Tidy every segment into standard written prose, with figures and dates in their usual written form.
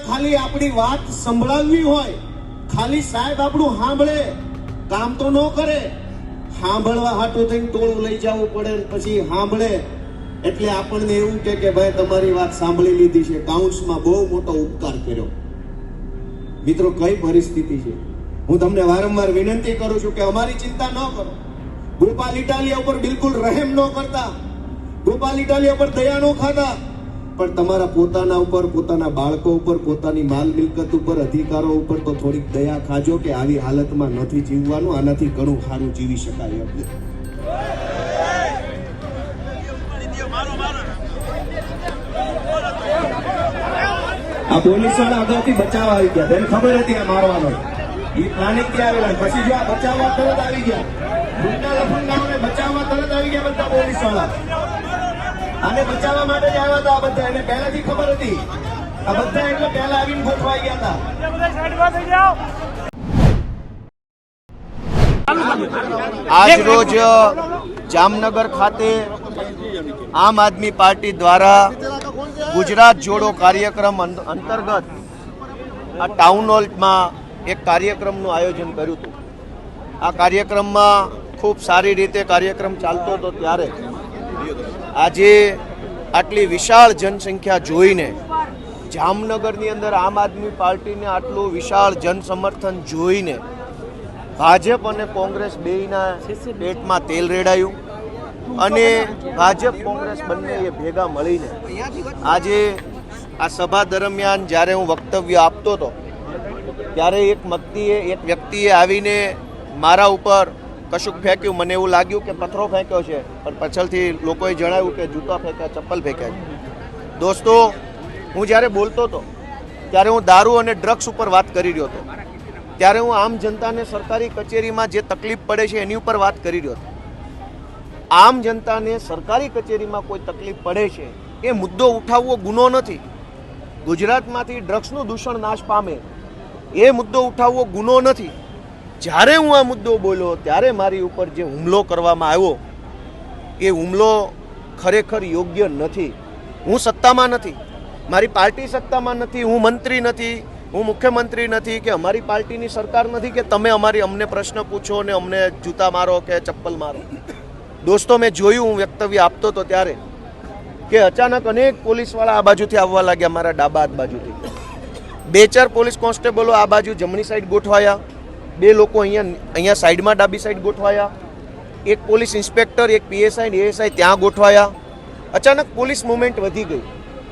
ખાલી આપણી વાત સંભળાવવી હોય, ખાલી સાહેબ આપણું સાંભળે, કામ તો ન કરે, સાંભળવા હાટું થઈને ટોળું લઈ જવું પડે, પછી સાંભળે એટલે આપણને એવું કે ભાઈ તમારી વાત સાંભળી લીધી છે, કાઉન્સમાં બહુ મોટો ઉપકાર કર્યો. મિત્રો, કઈ પરિસ્થિતિ છે? હું તમને વારંવાર વિનંતી કરું છું કે અમારી ચિંતા ન કરો. ગોપાલ ઇટાલિયા ઉપર બિલકુલ રહેમ ન કરતા, ગોપાલ ઇટાલિયા ઉપર દયા ન ખાતા, પણ તમારા પોતાના ઉપર, પોતાના બાળકો ઉપર, પોતાની માલ મિલકત ઉપર, અધિકારો ઉપર તો થોડીક દયા ખાજો કે આવી હાલતમાં નથી જીવવાનું, આનાથી ઘણું સારું જીવી શકાય. આ પોલીસોના અગાઉથી બચાવ આવી ગયા, તેને ખબર હતી આ મારવાનો, એ પ્લાનિંગ થી આવેલા. પછી જો આ બચાવવા તરત આવી ગયા, ગુંડા લફંગાઓને બચાવવા તરત આવી ગયા બધા પોલીસ વાળા. આને બચાવવા માટે જ આવ્યા હતા આ બધા, એને પહેલાથી ખબર હતી. આ બધા એટલે પહેલા આવીને ગોઠવાઈ ગયા હતા. આજ રોજ જામનગર ખાતે આમ આદમી પાર્ટી દ્વારા ગુજરાત જોડો કાર્યક્રમ અંતર્ગત આ ટાઉન હોલમાં એક કાર્યક્રમનું આયોજન કર્યું હતું. આ કાર્યક્રમમાં ખૂબ સારી રીતે કાર્યક્રમ ચાલતો હતો ત્યારે આજે આટલી વિશાળ જનસંખ્યા જોઈને, જામનગરની અંદર આમ આદમી પાર્ટીને આટલું વિશાળ જનસમર્થન જોઈને ભાજપ અને કોંગ્રેસ બેયના પેટમાં તેલ રેડાયું અને ભાજપ કોંગ્રેસ બંને ભેગા મળીને આજે આ સભા દરમિયાન જ્યારે હું વક્તવ્ય આપતો હતો ત્યારે એક વ્યક્તિએ આવીને મારા ઉપર કશુંક ફેંક્યું. મને એવું લાગ્યું કે પથ્થરો ફેંક્યો છે, પણ પાછળથી લોકોએ જણાવ્યું કે જૂતા ફેંક્યા, ચપ્પલ ફેંક્યા છે. દોસ્તો, હું જ્યારે બોલતો હતો ત્યારે હું દારૂ અને ડ્રગ્સ ઉપર વાત કરી રહ્યો હતો, ત્યારે હું આમ જનતાને સરકારી કચેરીમાં જે તકલીફ પડે છે એની ઉપર વાત કરી રહ્યો હતો. આમ જનતાને સરકારી કચેરીમાં કોઈ તકલીફ પડે છે એ મુદ્દો ઉઠાવવો ગુનો નથી. ગુજરાતમાંથી ડ્રગ્સનું દૂષણ નાશ પામે એ મુદ્દો ઉઠાવવો ગુનો નથી. જ્યારે હું આ મુદ્દો બોલ્યો ત્યારે મારી ઉપર જે હુમલો કરવામાં આવ્યો એ હુમલો ખરેખર યોગ્ય નથી. હું સત્તામાં નથી, મારી પાર્ટી સત્તામાં નથી, હું મંત્રી નથી, હું મુખ્યમંત્રી નથી, કે અમારી પાર્ટીની સરકાર નથી કે તમે અમને પ્રશ્ન પૂછો ને અમને જૂતા મારો કે ચપ્પલ મારો. દોસ્તો, મેં જોયું, હું વક્તવ્ય આપતો હતો ત્યારે કે અચાનક અનેક પોલીસવાળા આ બાજુથી આવવા લાગ્યા, મારા ડાબા હાથ બાજુથી. 2-4 પોલીસ કોન્સ્ટેબલો આ બાજુ જમણી સાઈડ ગોઠવાયા, 2 લોકો અહીંયા સાઈડમાં ડાબી સાઈડ ગોઠવાયા, એક પોલીસ ઇન્સ્પેક્ટર, એક પીએસઆઈ એએસઆઈ ત્યાં ગોઠવાયા. અચાનક પોલીસ મુવમેન્ટ વધી ગઈ.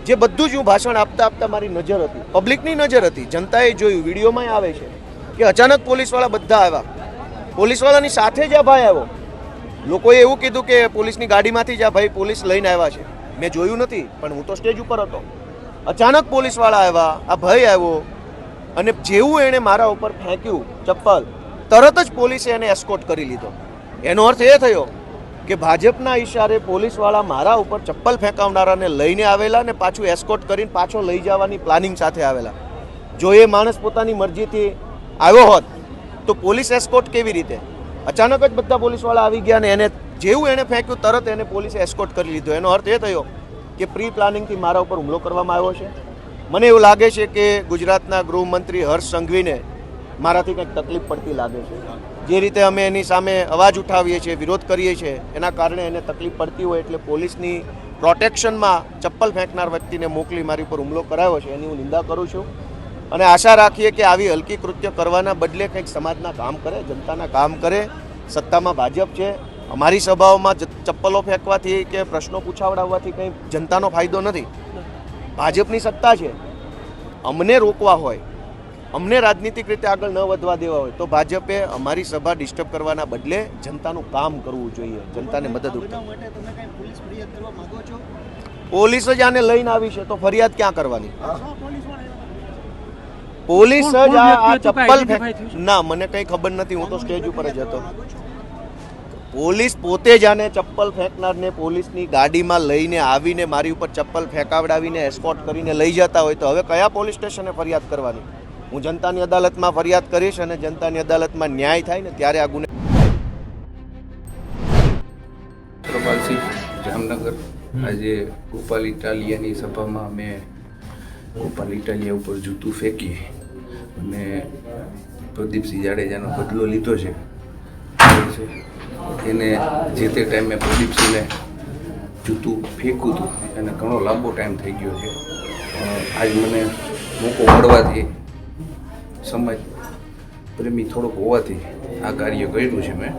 જે બધું જ હું ભાષણ આપતા મારી નજર હતી, પબ્લિકની નજર હતી, જનતાએ જોયું, વિડીયોમાં આવે છે કે અચાનક પોલીસવાળા બધા આવ્યા. પોલીસવાળાની સાથે જ આ ભાઈ આવ્યો. લોકોએ એવું કીધું કે પોલીસની ગાડીમાંથી જ આ ભાઈ પોલીસ લઈને આવ્યા છે. મેં જોયું નથી, પણ હું તો સ્ટેજ ઉપર હતો. અચાનક પોલીસવાળા આવ્યા, આ ભાઈ આવ્યો અને જેવું એણે મારા ઉપર ફેંક્યું ચપ્પલ, તરત જ પોલીસે એને એસ્કોર્ટ કરી લીધો. એનો અર્થ એ થયો કે ભાજપના ઈશારે પોલીસવાળા મારા ઉપર ચપ્પલ ફેંકાવનારાને લઈને આવેલા ને પાછું એસ્કોર્ટ કરીને પાછો લઈ જવાની પ્લાનિંગ સાથે આવેલા. જો એ માણસ પોતાની મરજીથી આવ્યો હોત તો પોલીસ એસ્કોર્ટ કેવી રીતે? અચાનક જ બધા પોલીસવાળા આવી ગયા ને એને જેવું એણે ફેંક્યું તરત એને પોલીસે એસ્કોર્ટ કરી લીધો. એનો અર્થ એ થયો કે પ્રી પ્લાનિંગથી મારા ઉપર હુમલો કરવામાં આવ્યો છે. મને એવું લાગે છે કે ગુજરાતના ગૃહમંત્રી હર્ષ સંઘવીને મારાથી કંઈક તકલીફ પડતી લાગે છે. જે રીતે અમે એની સામે અવાજ ઉઠાવીએ છીએ, વિરોધ કરીએ છીએ, એના કારણે એને તકલીફ પડતી હોય એટલે પોલીસની પ્રોટેક્શનમાં ચપ્પલ ફેંકનાર વ્યક્તિને મોકલી મારી ઉપર હુમલો કરાયો છે, એની હું નિંદા કરું છું. અને આશા રાખીએ કે આવી હલકી કૃત્ય કરવાના બદલે કંઈક સમાજના કામ કરે, જનતાના કામ કરે. સત્તામાં ભાજપ છે, અમારી સભાઓમાં ચપ્પલો ફેંકવાથી કે પ્રશ્નો પૂછાવડાવવાથી કંઈ જનતાનો ફાયદો નથી. ભાજપની સત્તા છે, અમને રોકવા હોય, અમને રાજનીતિક રીતે આગળ ન વધવા દેવા હોય તો ભાજપે અમારી સભા ડિસ્ટર્બ કરવાના બદલે જનતાનું કામ કરવું જોઈએ, જનતાને મદદરૂપ. પોલીસ જ આને લઈને આવી છે તો ફરિયાદ ક્યાં કરવાની? પોલીસ જ આ ચપ્પલ ના, મને કંઈ ખબર નથી, હું તો સ્ટેજ ઉપર જ હતો. પોલીસ પોતે જ આને ચપ્પલ ફેંકનારને પોલીસની ગાડીમાં લઈને આવીને મારી ઉપર ચપ્પલ ફેંકાવડાવીને એસ્કોર્ટ કરીને લઈ જતા હોય તો હવે કયા પોલીસ સ્ટેશને ફરિયાદ કરવાની? હું જનતાની અદાલતમાં ફરિયાદ કરીશ અને જનતાની અદાલતમાં ન્યાય થાય ને ત્યારે આ ગુને. પ્રભાલસિંહ, જામનગર. આજે ગોપાલ ઇટાલિયાની સભામાં અમે ગોપાલ ઇટાલિયા ઉપર જૂતું ફેંકી અને પ્રદીપસિંહ જાડેજાનો બદલો લીધો છે. એને જે તે ટાઈમે પ્રદીપસિંહને જૂતું ફેંક્યું હતું અને ઘણો લાંબો ટાઈમ થઈ ગયો છે. આજ મને મોકો મળવાથી સમાજ પ્રેમી થોડોક હોવાથી આ કાર્ય કર્યું છે મેં.